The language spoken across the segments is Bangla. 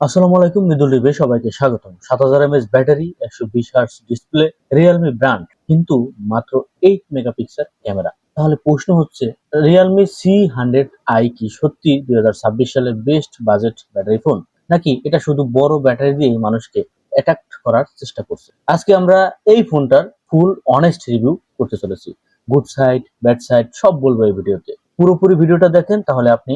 আসসালামু আলাইকুম, মৃদুল রিবে সবাইকে স্বাগতম। 7000 mAh battery, 120 Hz display, Realme brand, কিন্তু মাত্র 8 মেগাপিক্সেল ক্যামেরা। তাহলে প্রশ্ন হচ্ছে, রিয়েলমি C100i কি সত্যি 2026 সালের বেস্ট বাজেট ব্যাটারি ফোন, নাকি এটা শুধু বড় ব্যাটারি দিয়েই মানুষকে অ্যাট্রাক্ট করার চেষ্টা করছে? আজকে আমরা এই ফোনটার ফুল অনেস্ট রিভিউ করতে চলেছি। গুড সাইড, ব্যাড সাইড সব বলবো এই ভিডিওতে। পুরোপুরি ভিডিওটা দেখেন, তাহলে আপনি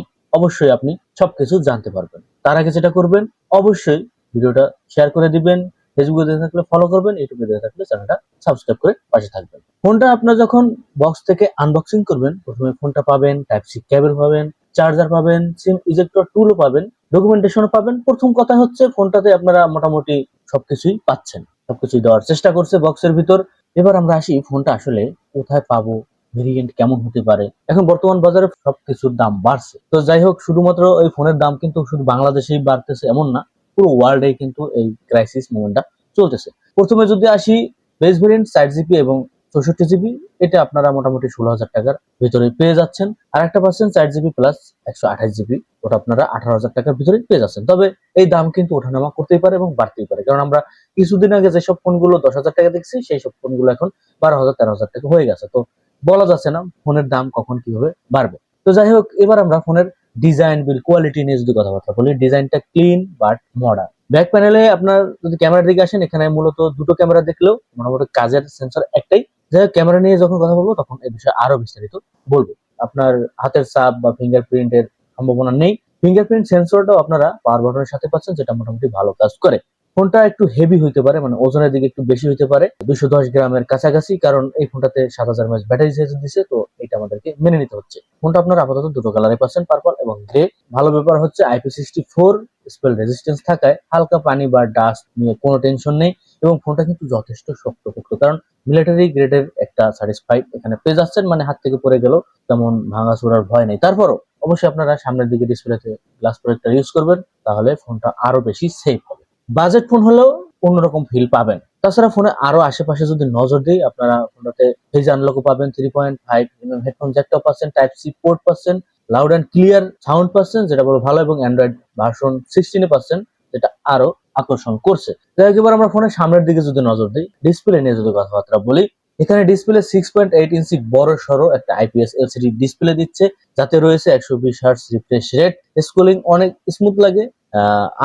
সবকিছু জানতে পারবেন। তার আগে যেটা করবেন, অবশ্যই ভিডিওটা শেয়ার করে দিবেন। ফেসবুকে দেখে থাকলে ফলো করবেন, ইউটিউবে দেখে থাকলে চ্যানেলটা সাবস্ক্রাইব করে পাশে থাকবেন। ফোনটা আপনার যখন বক্স থেকে আনবক্সিং করবেন, প্রথমে ফোনটা পাবেন, টাইপ সি কেবল পাবেন, চার্জার পাবেন, সিম ইজেক্টর টুলও পাবেন, ডকুমেন্টেশনও পাবেন। প্রথম কথা হচ্ছে, ফোনটাতে আপনারা মোটামুটি সবকিছুই পাচ্ছেন, সবকিছুই দেওয়ার চেষ্টা করছে বক্সের ভিতর। এবার আমরা আসি, ফোনটা আসলে কোথায় পাবো, ভেরিয়েন্ট কেমন হতে পারে। এখন বর্তমান বাজারে সবকিছুর দাম বাড়ছে, তো যাই হোক, শুধুমাত্র এই ফোনের দাম কিন্তু শুধু বাংলাদেশেই বাড়তেছে এমন না, পুরো ওয়ার্ল্ডে কিন্তু এই ক্রাইসিস মোমেন্টটা চলতেছে। প্রথমে যদি আসি, বেস ভেরিয়েন্ট 4 জিবি এবং 64 জিবি, এটা আপনারা মোটামুটি 16,000 টাকার ভিতরে পেয়ে যাচ্ছেন। আর একটা পাচ্ছেন 4 জিবি প্লাস 128 জিবি, ওটা আপনারা 18,000 টাকার ভিতরে পেয়ে যাচ্ছেন। তবে এই দাম কিন্তু ওঠানামা করতেই পারে এবং বাড়তেই পারে, কারণ আমরা কিছুদিন আগে যেসব ফোনগুলো 10,000 টাকা দেখছি, সেই সব ফোনগুলো এখন 12,000 13,000 টাকা হয়ে গেছে। তো বলা যাচ্ছে না ফোনের দাম কখন কিভাবে বাড়বে। তো যাই হোক, এবার আমরা ফোনের ডিজাইন, বিল কোয়ালিটি নিয়ে যদি কথাবার্তা বলি, ডিজাইনটা ক্লিন বাট মডার্ন। ব্যাক প্যানেলে আপনার যদি ক্যামেরার দিকে আসেন, এখানে মূলত দুটো ক্যামেরা দেখলেও মোটামুটি কাজের সেন্সর একটাই। যাই হোক, ক্যামেরা নিয়ে যখন কথা বলবো তখন এই বিষয়ে আরো বিস্তারিত বলবো। আপনার হাতের ছাপ বা ফিঙ্গারপ্রিন্টের সম্ভাবনা নেই। ফিঙ্গারপ্রিন্ট সেন্সরটাও আপনারা পাওয়ার বাটনের সাথে পাচ্ছেন, যেটা মোটামুটি ভালো কাজ করে। ফোনটা একটু হেভি হইতে পারে, মানে ওজনের দিকে একটু বেশি হইতে পারে, 210 গ্রামের কাছাকাছি, কারণ এই ফোনটাতে 7000 mAh ব্যাটারি চার্জ দিছে, তো এটা আমাদেরকে মেনে নিতে হচ্ছে। ফোনটা আপনারা আপাতত দুটো কালারে পাচ্ছেন, পার্পল এবং গ্রে। ভালো ব্যাপার হচ্ছে IP64 স্পেল রেজিস্ট্যান্স থাকায় হালকা পানি বা ডাস্ট নিয়ে কোনো টেনশন নেই। এবং ফোনটা কিন্তু যথেষ্ট শক্তপোক্ত, কারণ মিলিটারি গ্রেডের একটা স্যাটিসফাইড এখানে পেয়ে যাচ্ছেন, মানে হাত থেকে পড়ে গেল তেমন ভাঙাচোরার ভয় নেই। তারপরও অবশ্যই আপনারা সামনের দিকে ডিসপ্লেতে গ্লাস প্রোটেক্টর ইউজ করবেন, তাহলে ফোনটা আরো বেশি সেফ হবে। বাজেট ফোন হলেও অন্যরকম ফিল পাবেন। তাছাড়া ফোনে আরো আশেপাশে যদি নজর দিই, আপনারা ফোনটাতে ফেজ আনলকও পাবেন, 3.5 হেডফোন জ্যাকটাও পাচ্ছেন, টাইপ সি পোর্ট পাচ্ছেন, লাউড অ্যান্ড ক্লিয়ার সাউন্ড পাচ্ছেন, যেটা বড় ভালো, এবং অ্যান্ড্রয়েড ভার্সন 16 পাচ্ছেন, যেটা আরো আকর্ষণ করছে। যাই হোক, এবার আমরা ফোনের সামনের দিকে যদি নজর দিই, ডিসপ্লে নিয়ে যদি কথাবার্তা বলি, এখানে ডিসপ্লে 6.8 ইঞ্চি বড় সড়ো একটা IPS LCD ডিসপ্লে দিচ্ছে, যাতে রয়েছে 120 Hz রিফ্রেশ রেট। স্ক্রলিং অনেক স্মুথ লাগে।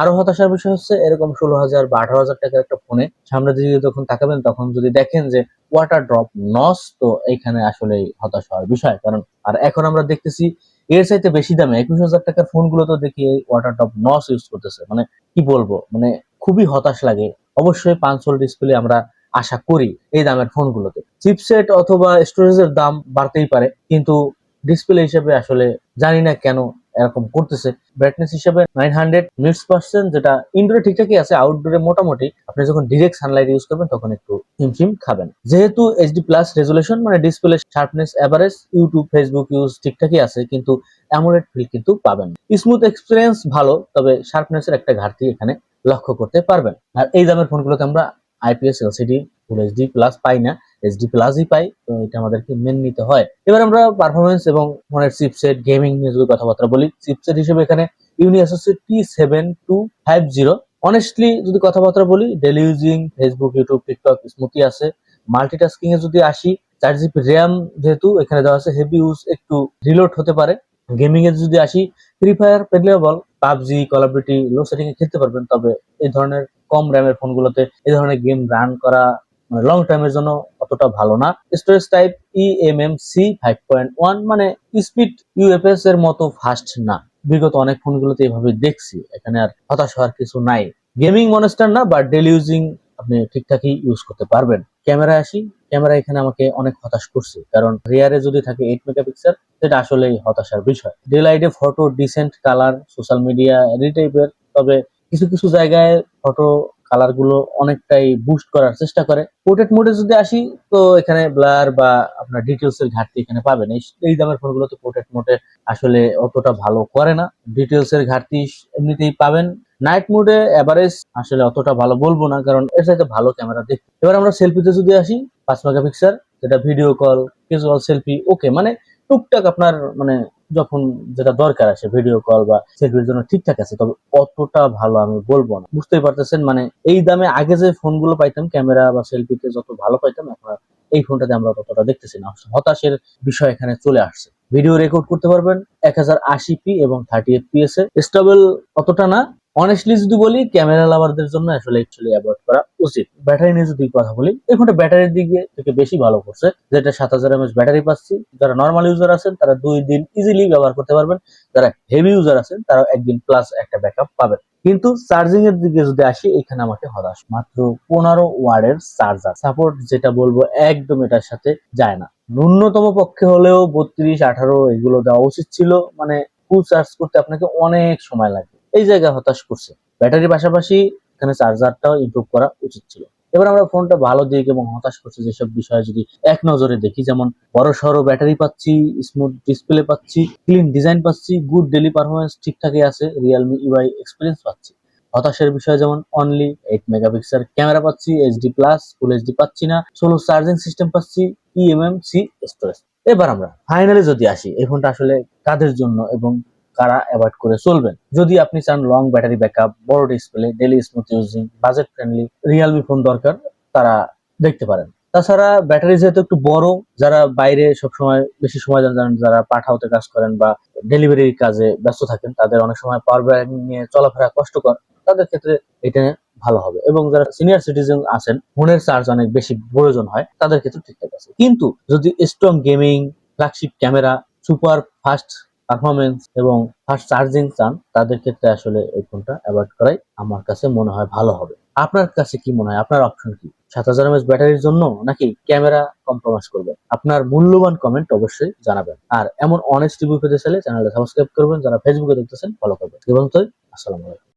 আরো হতাশার বিষয় হচ্ছে, এরকম 16,000 বা 18,000 টাকার একটা ফোনে সামনের দিকে যখন তাকাবেন, তখন যদি দেখেন যে ওয়াটার ড্রপ নস, তো এইখানে আসলে হতাশ হওয়ার বিষয়। কারণ আর এখন আমরা দেখতেছি এর চাইতে বেশি দামে 21,000 টাকার ফোনগুলো তো দেখি ওয়াটার ড্রপ নস ইউজ করতেছে। মানে কি বলবো, মানে খুবই হতাশ লাগে। অবশ্যই 5 হোল ডিসপ্লে আমরা আশা করি এই দামের ফোনগুলোতে। চিপসেট অথবা স্টোরেজের দাম বাড়তেই পারে, কিন্তু ডিসপ্লে হিসেবে আসলে জানি না কেন এরকম করতেছে। ব্রাইটনেস হিসেবে 900 নিটস পার্সেন্ট, যেটা ইনডোরে ঠিকঠাকই আছে, আউটডোরে মোটামুটি আপনি যখন ডিরেক্ট সানলাইট ইউজ করবেন তখন একটু হিমশিম খাবেন। যেহেতু HD প্লাস রেজুলেশন, মানে display sharpness average, YouTube Facebook use ঠিকঠাকই আছে, কিন্তু অ্যামোলেড ফিল কিন্তু পাবেন। স্মুথ এক্সপিরিয়েন্স ভালো, তবে শার্পনেসের একটা ঘাটতি এখানে লক্ষ্য করতে পারবেন। আর এই দামের ফোনগুলোতে আমরা IPS LCD ফুল HD প্লাস পাই না, HD প্লাসই পাই, তো এটা আমাদেরকে মেনে নিতে হয়। এবার আমরা পারফরমেন্স এবং ফোনের চিপসেট, গেমিং নিয়ে যদি কথাবার্তা বলি, চিপসেট হিসেবে এখানে ইউনিএসওসি T7250। অনেস্টলি যদি কথাবার্তা বলি, daily using Facebook, YouTube, TikTok স্মুথই আছে। মাল্টিটাস্কিং এ যদি আসি, 4 জিবি র্যাম যেহেতু এখানে দেওয়া আছে, হেভি ইউজ একটু রিলোড হতে পারে। গেমিং এ যদি আসি, Free Fire playable, PUBG, Call of Duty low setting এ খেলতে পারবেন। তবে এই ধরনের কম র্যামের ফোনগুলোতে এই ধরনের গেম রান করা মানে লং টাইমের জন্য অতটা ভালো না। স্টোরেজ টাইপ eMMC 5.1, মানে স্পিড UFS এর মতো ফাস্ট না। বিগত অনেক ফোনগুলোতে এভাবে দেখছি, এখানে আর হতাশ হওয়ার কিছু নাই। গেমিং মনস্টার না, বাট ডেলি ইউজিং আপনি ঠিকঠাকই ইউজ করতে পারবেন। ক্যামেরায় আসি, ক্যামেরা এখানে আমাকে অনেক হতাশ করছে, কারণ রিয়ারে যদি থাকে 8 মেগাপিক্সেল, সেটা আসলেই হতাশার বিষয়। ডে লাইটে photo decent, colour social media এই টাইপের, তবে কিছু কিছু জায়গায় ফটো কালার গুলো অনেকটাই বুস্ট করার চেষ্টা করে। পোর্ট্রেট মোডে যদি আসি, তো এখানে ব্লার বা আপনার ডিটেলস এর ঘাটতি এখানে পাবেন। এই দামের ফোনগুলোতে পোর্ট্রেট মোডে আসলে অতটা ভালো করে না, ডিটেলস এর ঘাটতি এমনিতেই পাবেন। নাইট মোডে এভারেজ, আসলে অতটা ভালো বলবো না, কারণ এর সাথে ভালো ক্যামেরা দেখি। এবার আমরা সেলফিতে যদি আসি, 5 মেগাপিক্সেল, যেটা ভিডিও কল, ক্যাজুয়াল সেলফি ওকে, মানে টুকটাক আপনার মানে যখন যেটা দরকার আছে ভিডিও কল বা সেলফির জন্য ঠিকঠাক আছে, তবে অতটা ভালো আমি বলবো না। বুঝতেই পারতেছেন, মানে এই দামে আগে যে ফোনগুলো পাইতাম ক্যামেরা বা সেলফিতে যত ভালো পাইতাম, এখন আর এই ফোনটাতে আমরা ততটা দেখতেছি না। হতাশের বিষয় এখানে চলে আসছে। ভিডিও রেকর্ড করতে পারবেন 1080p এবং 30fps এ, স্টেবল অতটা না। অনেস্টলি যদি বলি, ক্যামেরা লাভারদের জন্য আসলে অ্যাকচুয়ালি অ্যাভয়েড করা উচিত। ব্যাটারি নিয়ে যদি কথা বলি, এই ফোনটা ব্যাটারির দিকে থেকে বেশি ভালো করছে, যেটা 7000 mAh ব্যাটারি পাচ্ছি। যারা নর্মাল ইউজার আছেন তারা 2 দিন ইজিলি ব্যবহার করতে পারবেন, যারা হেভি ইউজার আছেন তারা 1 দিন প্লাস একটা ব্যাকআপ পাবেন। কিন্তু চার্জিং এর দিকে যদি আসি, এখানে আমাকে হতাশ। মাত্র 15 ওয়াটের চার্জার সাপোর্ট, যেটা বলবো একদম এটার সাথে যায় না। ন্যূনতম পক্ষে হলেও 32, 18 এগুলো দেওয়া উচিত ছিল। মানে ফুল চার্জ করতে আপনাকে অনেক সময় লাগে, এই জায়গায় হতাশ করছে। ব্যাটারির পাশাপাশি এখানে চার্জারটাও ইমপ্রুভ করা উচিত ছিল। এবার আমরা ফোনটা ভালো দিক এবং হতাশ করছে যেসব বিষয়ে যদি এক নজরে দেখি, যেমন বড় সড়ো ব্যাটারি পাচ্ছি, স্মুথ ডিসপ্লে পাচ্ছি, ক্লিন ডিজাইন পাচ্ছি, গুড ডেলি পারফরমেন্স ঠিকঠাকই আছে, রিয়েলমি ইউআই এক্সপিরিয়েন্স পাচ্ছি। হতাশের বিষয় যেমন অনলি 8 মেগাপিক্সেল ক্যামেরা পাচ্ছি, এইচডি প্লাস ফুল এইচডি পাচ্ছি না, সোলো চার্জিং সিস্টেম পাচ্ছি, ইএমএম-সি স্টোরেজ। এবার আমরা ফাইনালি যদি আসি, এই ফোনটা আসলে কাদের জন্য এবং কারা অ্যাভয়েড করে চলবেন। যদি আপনি চান লং ব্যাটারি ব্যাকআপ, বড় display, daily smooth using, budget friendly Realme phone দরকার, তারা দেখতে পারেন। তাছাড়া ব্যাটারি যেহেতু একটু বড়, যারা বাইরে সবসময় বেশি সময় যান, যারা পাঠাওতে কাজ করেন বা ডেলিভারি কাজে ব্যস্ত থাকেন, তাদের অনেক সময় পাওয়ার ব্যাংক নিয়ে চলাফেরা কষ্টকর, তাদের ক্ষেত্রে এটা ভালো হবে। এবং যারা সিনিয়র সিটিজেন আছেন, ফোনের চার্জ অনেক বেশি প্রয়োজন হয়, তাদের ক্ষেত্রে ঠিকঠাক আছে। কিন্তু যদি strong gaming, flagship camera, super fast performance এবং ফাস্ট চার্জিং চান, তাদের ক্ষেত্রে আসলে এই ফোনটা অ্যাভয়েড করাই আমার কাছে মনে হয় ভালো হবে। আপনার কাছে কি মনে হয়? আপনার অপশন কি? 7000 mAh ব্যাটারির জন্য নাকি ক্যামেরা কম্প্রোমাইজ করবেন? আপনার মূল্যবান কমেন্ট অবশ্যই জানাবেন। আর এমন অনেস্ট রিভিউ পেতে চাইলে চ্যানেলটা সাবস্ক্রাইব করবেন, যারা ফেসবুকে দেখতেছেন ফলো করবেন। এবং আসসালামু আলাইকুম।